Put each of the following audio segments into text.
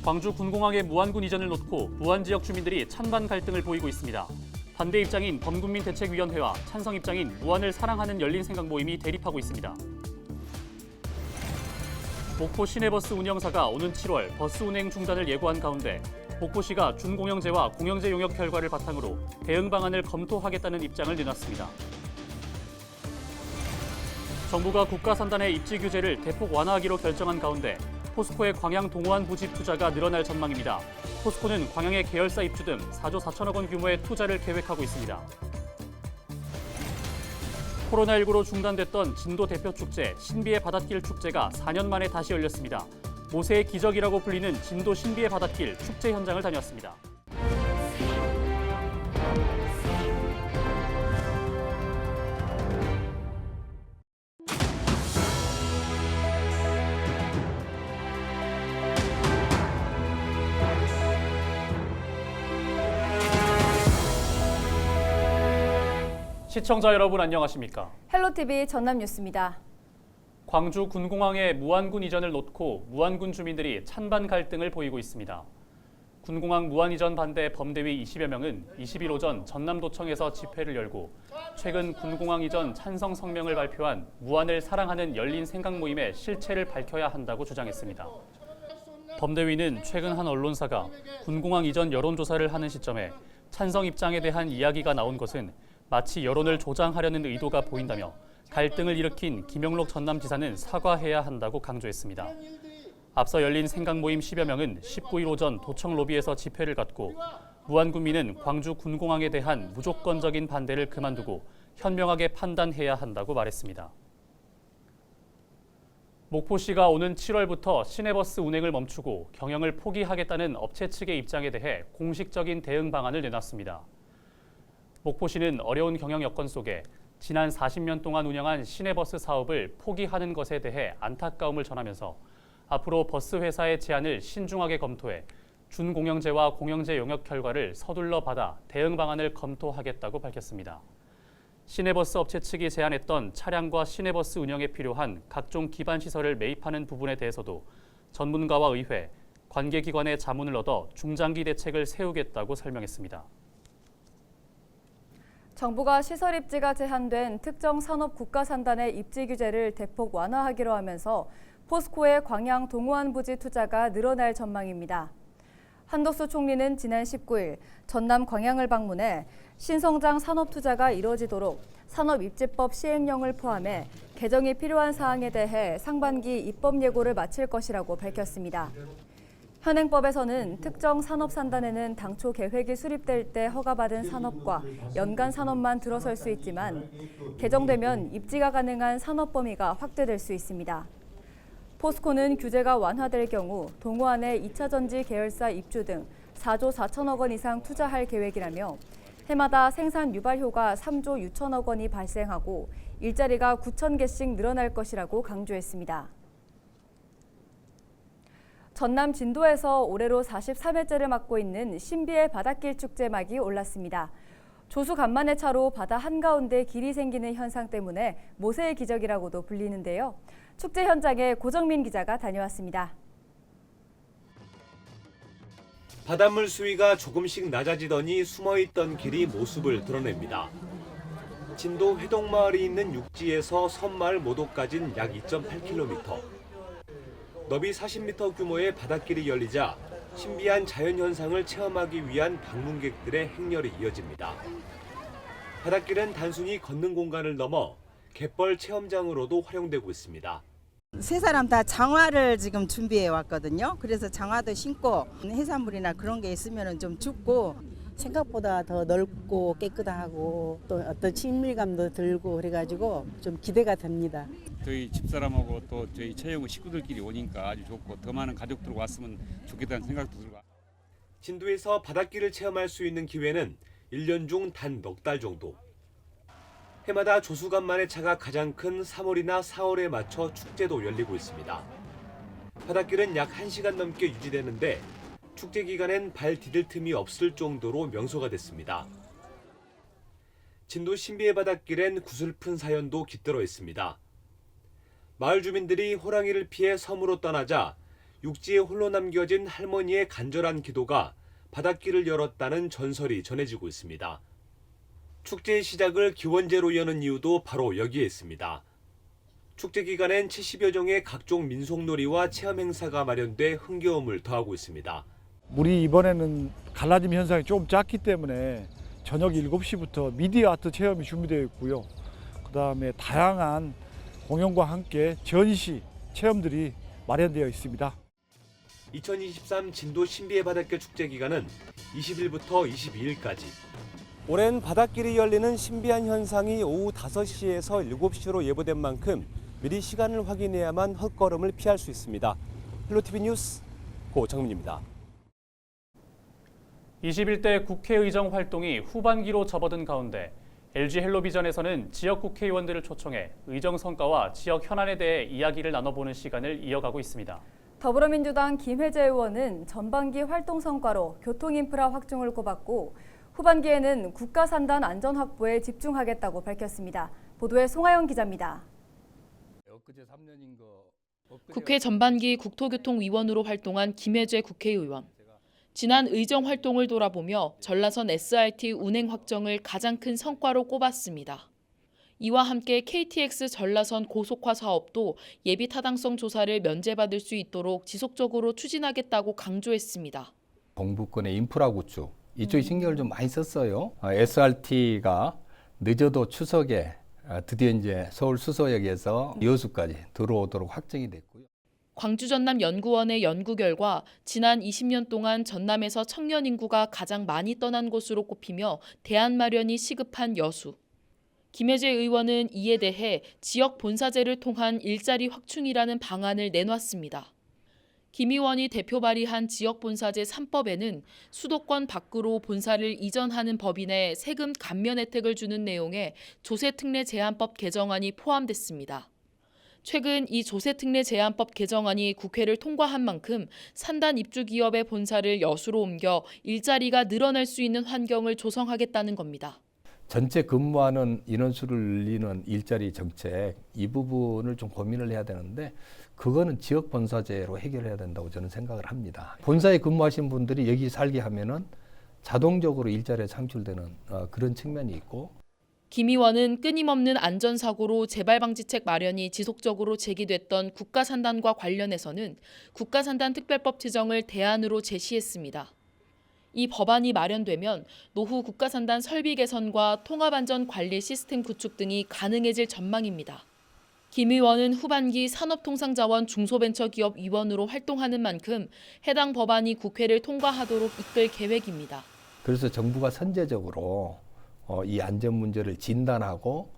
광주 군공항의 무안군 이전을 놓고 무안 지역 주민들이 찬반 갈등을 보이고 있습니다. 반대 입장인 범국민대책위원회와 찬성 입장인 무안을 사랑하는 열린생각 모임이 대립하고 있습니다. 목포 시내버스 운영사가 오는 7월 버스 운행 중단을 예고한 가운데 목포시가 준공영제와 공영제 용역 결과를 바탕으로 대응 방안을 검토하겠다는 입장을 내놨습니다. 정부가 국가산단의 입지 규제를 대폭 완화하기로 결정한 가운데 포스코의 광양 동호안 부지 투자가 늘어날 전망입니다. 포스코는 광양의 계열사 입주 등 4조 4천억 원 규모의 투자를 계획하고 있습니다. 코로나19로 중단됐던 진도 대표 축제 신비의 바닷길 축제가 4년 만에 다시 열렸습니다. 모세의 기적이라고 불리는 진도 신비의 바닷길 축제 현장을 다녔습니다. 시청자 여러분 안녕하십니까? 헬로티비 전남뉴스입니다. 광주 군공항의 무안군 이전을 놓고 무안군 주민들이 찬반 갈등을 보이고 있습니다. 군공항 무안 이전 반대 범대위 20여 명은 20일 오전 전남도청에서 집회를 열고 최근 군공항 이전 찬성 성명을 발표한 무안을 사랑하는 열린 생각 모임의 실체를 밝혀야 한다고 주장했습니다. 범대위는 최근 한 언론사가 군공항 이전 여론조사를 하는 시점에 찬성 입장에 대한 이야기가 나온 것은 마치 여론을 조장하려는 의도가 보인다며 갈등을 일으킨 김영록 전남지사는 사과해야 한다고 강조했습니다. 앞서 열린 생각 모임 10여 명은 19일 오전 도청 로비에서 집회를 갖고 무안군민은 광주 군공항에 대한 무조건적인 반대를 그만두고 현명하게 판단해야 한다고 말했습니다. 목포시가 오는 7월부터 시내버스 운행을 멈추고 경영을 포기하겠다는 업체 측의 입장에 대해 공식적인 대응 방안을 내놨습니다. 목포시는 어려운 경영 여건 속에 지난 40년 동안 운영한 시내버스 사업을 포기하는 것에 대해 안타까움을 전하면서 앞으로 버스 회사의 제안을 신중하게 검토해 준공영제와 공영제 용역 결과를 서둘러 받아 대응 방안을 검토하겠다고 밝혔습니다. 시내버스 업체 측이 제안했던 차량과 시내버스 운영에 필요한 각종 기반 시설을 매입하는 부분에 대해서도 전문가와 의회, 관계기관의 자문을 얻어 중장기 대책을 세우겠다고 설명했습니다. 정부가 시설 입지가 제한된 특정 산업 국가산단의 입지 규제를 대폭 완화하기로 하면서 포스코의 광양 동호안 부지 투자가 늘어날 전망입니다. 한덕수 총리는 지난 19일 전남 광양을 방문해 신성장 산업 투자가 이뤄지도록 산업입지법 시행령을 포함해 개정이 필요한 사항에 대해 상반기 입법 예고를 마칠 것이라고 밝혔습니다. 현행법에서는 특정 산업산단에는 당초 계획이 수립될 때 허가받은 산업과 연간 산업만 들어설 수 있지만 개정되면 입지가 가능한 산업 범위가 확대될 수 있습니다. 포스코는 규제가 완화될 경우 동호안의 2차 전지 계열사 입주 등 4조 4천억 원 이상 투자할 계획이라며 해마다 생산 유발효가 3조 6천억 원이 발생하고 일자리가 9천 개씩 늘어날 것이라고 강조했습니다. 전남 진도에서 올해로 43회째를 맞고 있는 신비의 바닷길 축제 막이 올랐습니다. 조수 간만의 차로 바다 한가운데 길이 생기는 현상 때문에 모세의 기적이라고도 불리는데요. 축제 현장에 고정민 기자가 다녀왔습니다. 바닷물 수위가 조금씩 낮아지더니 숨어있던 길이 모습을 드러냅니다. 진도 회동마을이 있는 육지에서 섬마을 모도까지는 약 2.8km. 너비 40m 규모의 바닷길이 열리자 신비한 자연현상을 체험하기 위한 방문객들의 행렬이 이어집니다. 바닷길은 단순히 걷는 공간을 넘어 갯벌 체험장으로도 활용되고 있습니다. 세 사람 다 장화를 지금 준비해 왔거든요. 그래서 장화도 신고 해산물이나 그런 게 있으면 좀 춥고 생각보다 더 넓고 깨끗하고 또 어떤 친밀감도 들고 그래가지고 좀 기대가 됩니다. 저희 집사람하고 또 저희 채용 식구들끼리 오니까 아주 좋고 더 많은 가족들 왔으면 좋겠다는 생각도 들고. 진도에서 바닷길을 체험할 수 있는 기회는 1년 중 단 넉 달 정도. 해마다 조수간만의 차가 가장 큰 3월이나 4월에 맞춰 축제도 열리고 있습니다. 바닷길은 약 1시간 넘게 유지되는데 축제 기간엔 발 디딜 틈이 없을 정도로 명소가 됐습니다. 진도 신비의 바닷길엔 구슬픈 사연도 깃들어 있습니다. 마을 주민들이 호랑이를 피해 섬으로 떠나자 육지에 홀로 남겨진 할머니의 간절한 기도가 바닷길을 열었다는 전설이 전해지고 있습니다. 축제의 시작을 기원제로 여는 이유도 바로 여기에 있습니다. 축제 기간엔 70여 종의 각종 민속놀이와 체험 행사가 마련돼 흥겨움을 더하고 있습니다. 물이 이번에는 갈라짐 현상이 조금 작기 때문에 저녁 7시부터 미디어 아트 체험이 준비되어 있고요. 그다음에 다양한 공연과 함께 전시 체험들이 마련되어 있습니다. 2023 진도 신비의 바닷길 축제 기간은 20일부터 22일까지. 올해는 바닷길이 열리는 신비한 현상이 오후 5시에서 7시로 예보된 만큼 미리 시간을 확인해야만 헛걸음을 피할 수 있습니다. 헬로티비 뉴스 고정민입니다. 21대 국회의정 활동이 후반기로 접어든 가운데 LG 헬로비전에서는 지역 국회의원들을 초청해 의정 성과와 지역 현안에 대해 이야기를 나눠보는 시간을 이어가고 있습니다. 더불어민주당 김혜재 의원은 전반기 활동 성과로 교통인프라 확충을 꼽았고 후반기에는 국가산단 안전 확보에 집중하겠다고 밝혔습니다. 보도에 송하영 기자입니다. 국회 전반기 국토교통위원으로 활동한 김혜재 국회의원. 지난 의정 활동을 돌아보며 전라선 SRT 운행 확정을 가장 큰 성과로 꼽았습니다. 이와 함께 KTX 전라선 고속화 사업도 예비 타당성 조사를 면제받을 수 있도록 지속적으로 추진하겠다고 강조했습니다. 동부권의 인프라 구축, 이쪽에 신경을 좀 많이 썼어요. SRT가 늦어도 추석에 드디어 이제 서울 수서역에서 여수까지 들어오도록 확정이 됐고요. 광주전남연구원의 연구 결과 지난 20년 동안 전남에서 청년 인구가 가장 많이 떠난 곳으로 꼽히며 대안 마련이 시급한 여수. 김혜재 의원은 이에 대해 지역 본사제를 통한 일자리 확충이라는 방안을 내놨습니다. 김 의원이 대표 발의한 지역본사제 3법에는 수도권 밖으로 본사를 이전하는 법인에 세금 감면 혜택을 주는 내용의 조세특례 제한법 개정안이 포함됐습니다. 최근 이 조세특례 제한법 개정안이 국회를 통과한 만큼 산단 입주 기업의 본사를 여수로 옮겨 일자리가 늘어날 수 있는 환경을 조성하겠다는 겁니다. 전체 근무하는 인원수를 늘리는 일자리 정책, 이 부분을 좀 고민을 해야 되는데 그거는 지역 본사제로 해결해야 된다고 저는 생각을 합니다. 본사에 근무하신 분들이 여기 살게 하면은 자동적으로 일자리가 창출되는 그런 측면이 있고. 김 의원은 끊임없는 안전사고로 재발방지책 마련이 지속적으로 제기됐던 국가산단과 관련해서는 국가산단 특별법 제정을 대안으로 제시했습니다. 이 법안이 마련되면 노후 국가산단 설비 개선과 통합안전 관리 시스템 구축 등이 가능해질 전망입니다. 김 의원은 후반기 산업통상자원 중소벤처기업위원으로 활동하는 만큼 해당 법안이 국회를 통과하도록 이끌 계획입니다. 그래서 정부가 선제적으로 이 안전 문제를 진단하고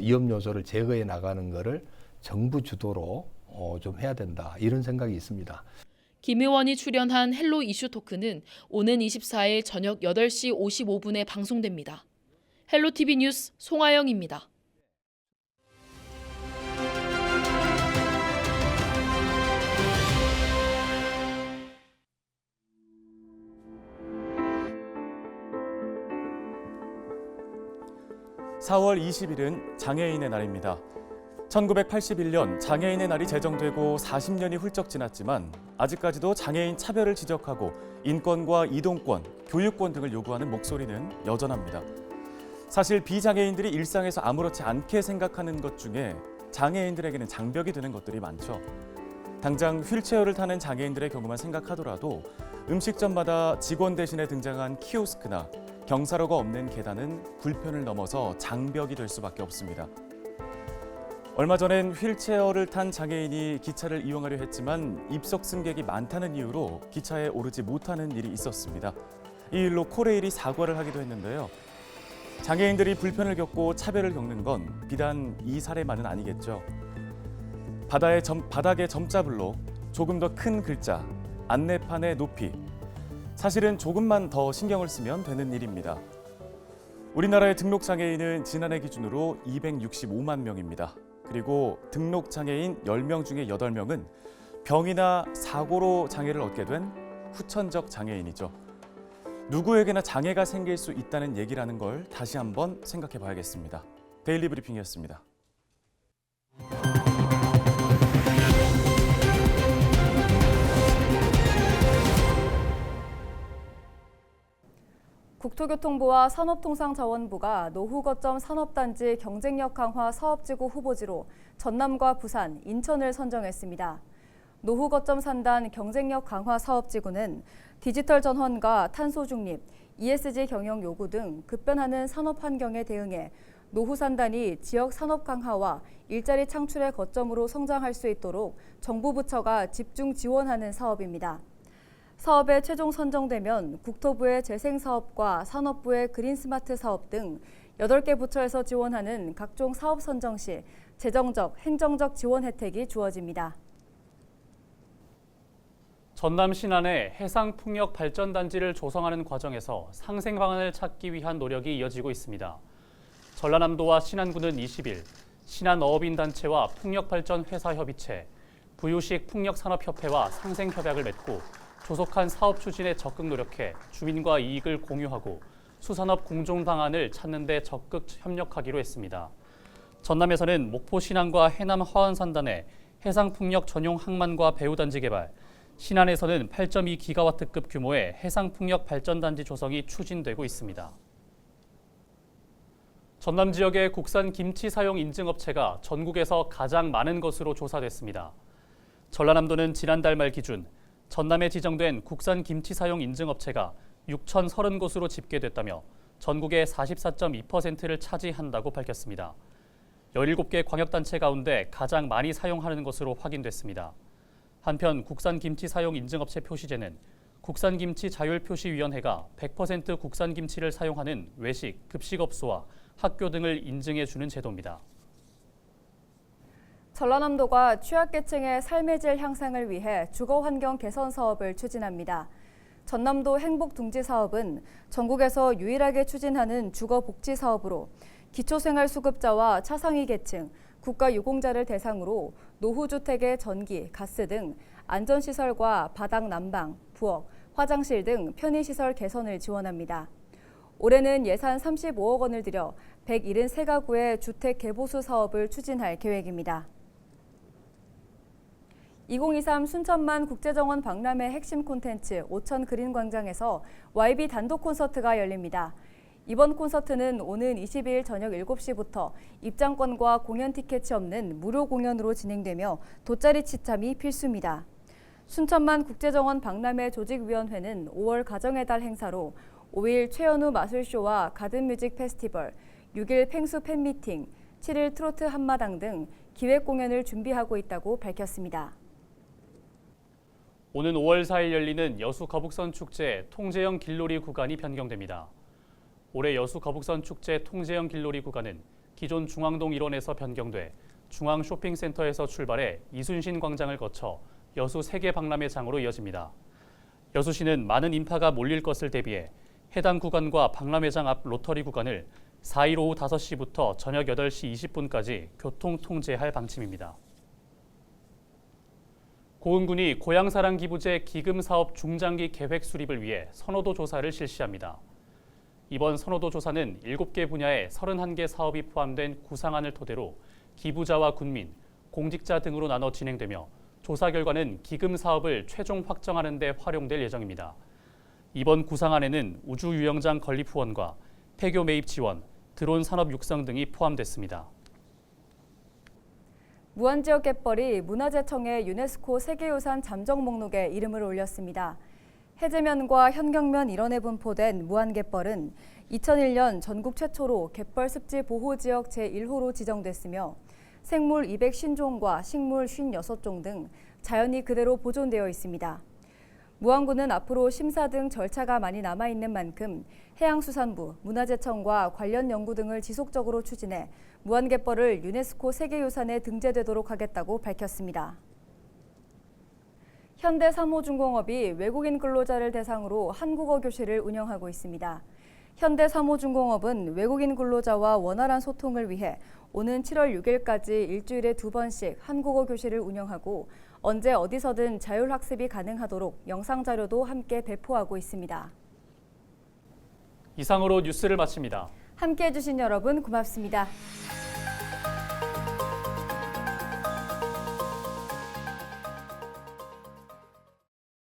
위험 요소를 제거해 나가는 것을 정부 주도로 좀 해야 된다, 이런 생각이 있습니다. 김 의원이 출연한 헬로 이슈 토크는 오는 24일 저녁 8시 55분에 방송됩니다. 헬로티비 뉴스 송하영입니다. (4월 20일은) 장애인의 날입니다. 1981년 장애인의 날이 제정되고 40년이 훌쩍 지났지만 아직까지도 장애인 차별을 지적하고 인권과 이동권, 교육권 등을 요구하는 목소리는 여전합니다. 사실 비장애인들이 일상에서 아무렇지 않게 생각하는 것 중에 장애인들에게는 장벽이 되는 것들이 많죠. 당장 휠체어를 타는 장애인들의 경우만 생각하더라도 음식점마다 직원 대신에 등장한 키오스크나 경사로가 없는 계단은 불편을 넘어서 장벽이 될 수밖에 없습니다. 얼마 전엔 휠체어를 탄 장애인이 기차를 이용하려 했지만 입석 승객이 많다는 이유로 기차에 오르지 못하는 일이 있었습니다. 이 일로 코레일이 사과를 하기도 했는데요. 장애인들이 불편을 겪고 차별을 겪는 건 비단 이 사례만은 아니겠죠. 바닥에 점자블록, 조금 더 큰 글자, 안내판의 높이. 사실은 조금만 더 신경을 쓰면 되는 일입니다. 우리나라의 등록 장애인은 지난해 기준으로 265만 명입니다. 그리고 등록 장애인 10명 중에 8명은 병이나 사고로 장애를 얻게 된 후천적 장애인이죠. 누구에게나 장애가 생길 수 있다는 얘기라는 걸 다시 한번 생각해 봐야겠습니다. 데일리 브리핑이었습니다. 국토교통부와 산업통상자원부가 노후 거점 산업단지 경쟁력 강화 사업지구 후보지로 전남과 부산, 인천을 선정했습니다. 노후 거점 산단 경쟁력 강화 사업지구는 디지털 전환과 탄소 중립, ESG 경영 요구 등 급변하는 산업 환경에 대응해 노후 산단이 지역 산업 강화와 일자리 창출의 거점으로 성장할 수 있도록 정부 부처가 집중 지원하는 사업입니다. 사업에 최종 선정되면 국토부의 재생사업과 산업부의 그린스마트 사업 등 8개 부처에서 지원하는 각종 사업 선정 시 재정적, 행정적 지원 혜택이 주어집니다. 전남 신안에 해상풍력발전단지를 조성하는 과정에서 상생 방안을 찾기 위한 노력이 이어지고 있습니다. 전라남도와 신안군은 20일 신안어업인단체와 풍력발전회사협의체, 부유식 풍력산업협회와 상생협약을 맺고 조속한 사업 추진에 적극 노력해 주민과 이익을 공유하고 수산업 공존 방안을 찾는 데 적극 협력하기로 했습니다. 전남에서는 목포 신안과 해남 화원산단의 해상풍력 전용 항만과 배후단지 개발, 신안에서는 8.2기가와트급 규모의 해상풍력 발전단지 조성이 추진되고 있습니다. 전남 지역의 국산 김치 사용 인증업체가 전국에서 가장 많은 것으로 조사됐습니다. 전라남도는 지난달 말 기준 전남에 지정된 국산 김치 사용 인증업체가 6,030곳으로 집계됐다며 전국의 44.2%를 차지한다고 밝혔습니다. 17개 광역단체 가운데 가장 많이 사용하는 것으로 확인됐습니다. 한편 국산김치 사용 인증업체 표시제는 국산김치자율표시위원회가 100% 국산김치를 사용하는 외식, 급식업소와 학교 등을 인증해주는 제도입니다. 전라남도가 취약계층의 삶의 질 향상을 위해 주거환경 개선 사업을 추진합니다. 전남도 행복둥지사업은 전국에서 유일하게 추진하는 주거복지사업으로 기초생활수급자와 차상위 계층, 국가유공자를 대상으로 노후주택의 전기, 가스 등 안전시설과 바닥 난방, 부엌, 화장실 등 편의시설 개선을 지원합니다. 올해는 예산 35억 원을 들여 173가구의 주택 개보수 사업을 추진할 계획입니다. 2023 순천만 국제정원 박람회 핵심 콘텐츠 오천 그린광장에서 YB 단독 콘서트가 열립니다. 이번 콘서트는 오는 22일 저녁 7시부터 입장권과 공연 티켓이 없는 무료 공연으로 진행되며 돗자리 취참이 필수입니다. 순천만 국제정원 박람회 조직위원회는 5월 가정의 달 행사로 5일 최연우 마술쇼와 가든뮤직 페스티벌, 6일 펭수 팬미팅, 7일 트로트 한마당 등 기획 공연을 준비하고 있다고 밝혔습니다. 오는 5월 4일 열리는 여수 거북선 축제 통제형 길놀이 구간이 변경됩니다. 올해 여수 거북선 축제 통제형 길놀이 구간은 기존 중앙동 일원에서 변경돼 중앙 쇼핑센터에서 출발해 이순신 광장을 거쳐 여수 세계 박람회장으로 이어집니다. 여수시는 많은 인파가 몰릴 것을 대비해 해당 구간과 박람회장 앞 로터리 구간을 4일 오후 5시부터 저녁 8시 20분까지 교통 통제할 방침입니다. 고흥군이 고향사랑기부제 기금사업 중장기 계획 수립을 위해 선호도 조사를 실시합니다. 이번 선호도 조사는 7개 분야의 31개 사업이 포함된 구상안을 토대로 기부자와 군민, 공직자 등으로 나눠 진행되며 조사 결과는 기금 사업을 최종 확정하는 데 활용될 예정입니다. 이번 구상안에는 우주유영장 건립 후원과 폐교 매입 지원, 드론 산업 육성 등이 포함됐습니다. 무안지역 갯벌이 문화재청의 유네스코 세계유산 잠정 목록에 이름을 올렸습니다. 해제면과 현경면 일원에 분포된 무안갯벌은 2001년 전국 최초로 갯벌 습지 보호지역 제1호로 지정됐으며 생물 250종과 식물 56종 등 자연이 그대로 보존되어 있습니다. 무안군은 앞으로 심사 등 절차가 많이 남아있는 만큼 해양수산부, 문화재청과 관련 연구 등을 지속적으로 추진해 무안갯벌을 유네스코 세계유산에 등재되도록 하겠다고 밝혔습니다. 현대사모중공업이 외국인 근로자를 대상으로 한국어 교실을 운영하고 있습니다. 현대사모중공업은 외국인 근로자와 원활한 소통을 위해 오는 7월 6일까지 일주일에 2번씩 한국어 교실을 운영하고 언제 어디서든 자율학습이 가능하도록 영상자료도 함께 배포하고 있습니다. 이상으로 뉴스를 마칩니다. 함께해 주신 여러분 고맙습니다.